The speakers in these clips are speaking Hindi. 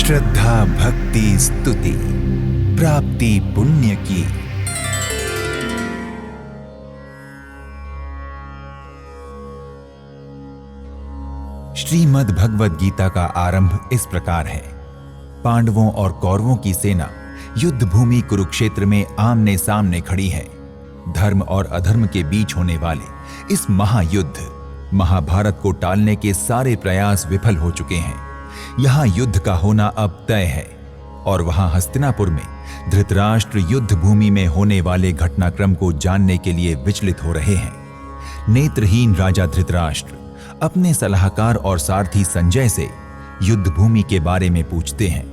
श्रद्धा भक्ति स्तुति प्राप्ति पुण्य की। श्रीमद् भगवद गीता का आरंभ इस प्रकार है। पांडवों और कौरवों की सेना युद्ध भूमि कुरुक्षेत्र में आमने सामने खड़ी है। धर्म और अधर्म के बीच होने वाले इस महायुद्ध महाभारत को टालने के सारे प्रयास विफल हो चुके हैं। यहाँ युद्ध का होना अब तय है और वहां हस्तिनापुर में धृतराष्ट्र युद्ध भूमि में होने वाले घटनाक्रम को जानने के लिए विचलित हो रहे हैं। नेत्रहीन राजा धृतराष्ट्र अपने सलाहकार और सारथी संजय से युद्ध भूमि के बारे में पूछते हैं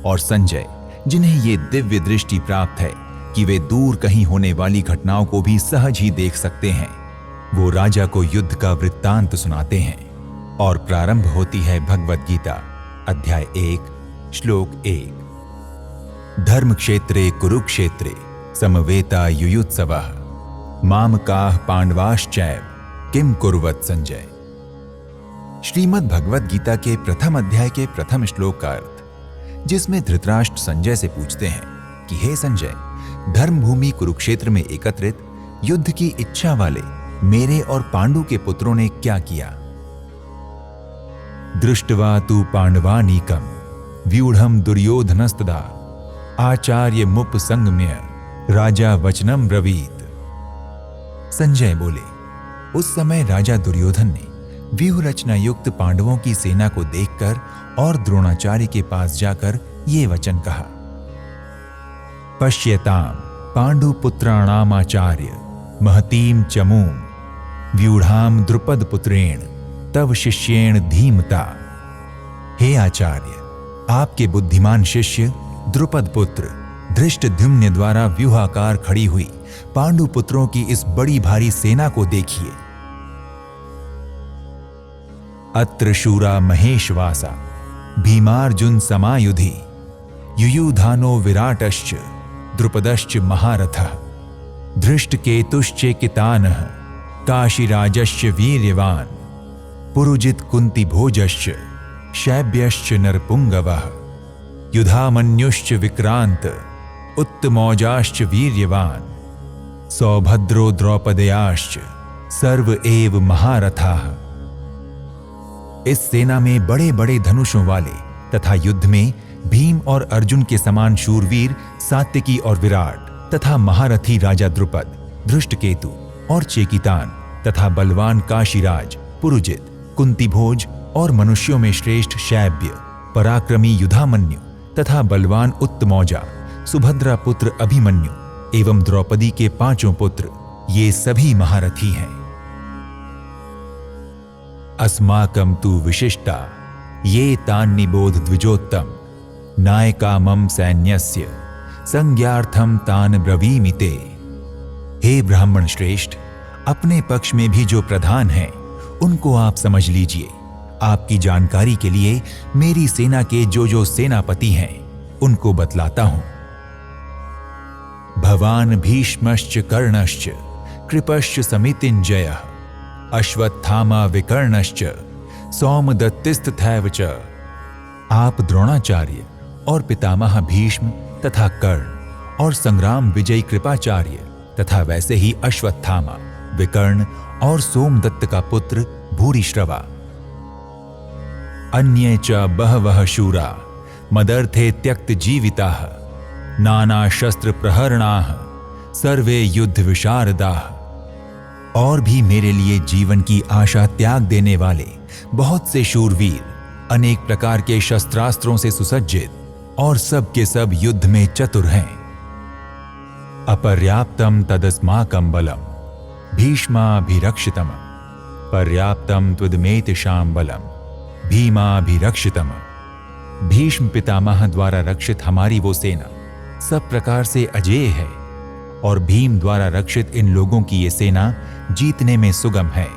और संजय, जिन्हें ये दिव्य दृष्टि प्राप्त है कि वे दूर कहीं होने वाली घटनाओं को भी सहज ही देख सकते हैं, वो राजा को युद्ध का वृत्तांत सुनाते हैं और प्रारंभ होती है भगवद गीता अध्याय 1 श्लोक 1। धर्म क्षेत्रे कुरुक्षेत्रे समवेता युयुत्सवः मामकाः पांडवाश्चैव किम कुर्वत संजय। श्रीमद् भगवद गीता के प्रथम अध्याय के प्रथम श्लोक का अर्थ, जिसमें धृतराष्ट्र संजय से पूछते हैं कि हे संजय, धर्मभूमि कुरुक्षेत्र में एकत्रित युद्ध की इच्छा वाले मेरे और पांडु के पुत्रों ने क्या किया। दृष्टवा तु पांडवानीकम व्यूढ़म दुर्योधनस्तदा आचार्य मुपसंगम्य राजा वचनम ब्रवीत। संजय बोले, उस समय राजा दुर्योधन ने व्यूह रचना युक्त पांडवों की सेना को देखकर और द्रोणाचार्य के पास जाकर ये वचन कहा। पश्यताम पांडुपुत्राणामाचार्य महतीम चमूम व्यूढ़ाम द्रुपद पुत्रेण तव शिष्येण धीमता। हे आचार्य, आपके बुद्धिमान शिष्य द्रुपद पुत्र धृष्टद्युम्न द्वारा व्यूहाकार खड़ी हुई पांडु पुत्रों की इस बड़ी भारी सेना को देखिए। अत्र शूरा महेशवासा भीमार्जुन समायुधि युयुधानो विराटश्च द्रुपदश्च महारथः धृष्टकेतुश्चेकितानः काशीराजश्च वीर्यवान् पुरुजित कुन्तिभोजश्च शैब्यश्च नरपुंगवः युधामन्युश्च विक्रांत उत्तमौजाश्च वीर्यवान् सौभद्रो द्रौपदयाश्च सर्व एव महारथाः। इस सेना में बड़े बड़े धनुषों वाले तथा युद्ध में भीम और अर्जुन के समान शूरवीर सात्यकी और विराट तथा महारथी राजा द्रुपद, धृष्टकेतु और चेकितान तथा बलवान काशीराज, पुरुजित, कुंतीभोज और मनुष्यों में श्रेष्ठ शैब्य, पराक्रमी युधामन्यु तथा बलवान उत्तमौजा, सुभद्रा पुत्र अभिमन्यु एवं द्रौपदी के 5 पुत्र, ये सभी महारथी हैं। अस्माकं तु विशिष्टा ये तान्निबोध द्विजोत्तम नायका मम सैन्यस्य संज्ञार्थम तान ब्रवीमिते। हे ब्राह्मण श्रेष्ठ, अपने पक्ष में भी जो प्रधान हैं उनको आप समझ लीजिए। आपकी जानकारी के लिए मेरी सेना के जो सेनापति हैं उनको बतलाता हूं। भवान भीष्मश्च कर्णश्च कृपश्च समितिञ्जयः अश्वत्थामा विकर्णश्च सौमदत्तिस्तथैव च। आप द्रोणाचार्य और पितामह भीष्म तथा कर्ण और संग्राम विजयी कृपाचार्य तथा वैसे ही अश्वत्थामा, विकर्ण और सोमदत्त का पुत्र भूरिश्रवा। अन्ये च बहवः शूरा मदर्थे त्यक्त जीविताः नाना शस्त्र प्रहरणाः सर्वे युद्ध विशारदाः। और भी मेरे लिए जीवन की आशा त्याग देने वाले बहुत से शूरवीर अनेक प्रकार के शस्त्रास्त्रों से सुसज्जित और सब के सब युद्ध में चतुर हैं। अपर्याप्तम तदस्माकं बलम भीष्माभिरक्षितम पर्याप्तम त्वदमेतेषां बलम भीमाभिरक्षितम। भीष्म पितामह द्वारा रक्षित हमारी वो सेना सब प्रकार से अजेय है और भीम द्वारा रक्षित इन लोगों की ये सेना जीतने में सुगम है।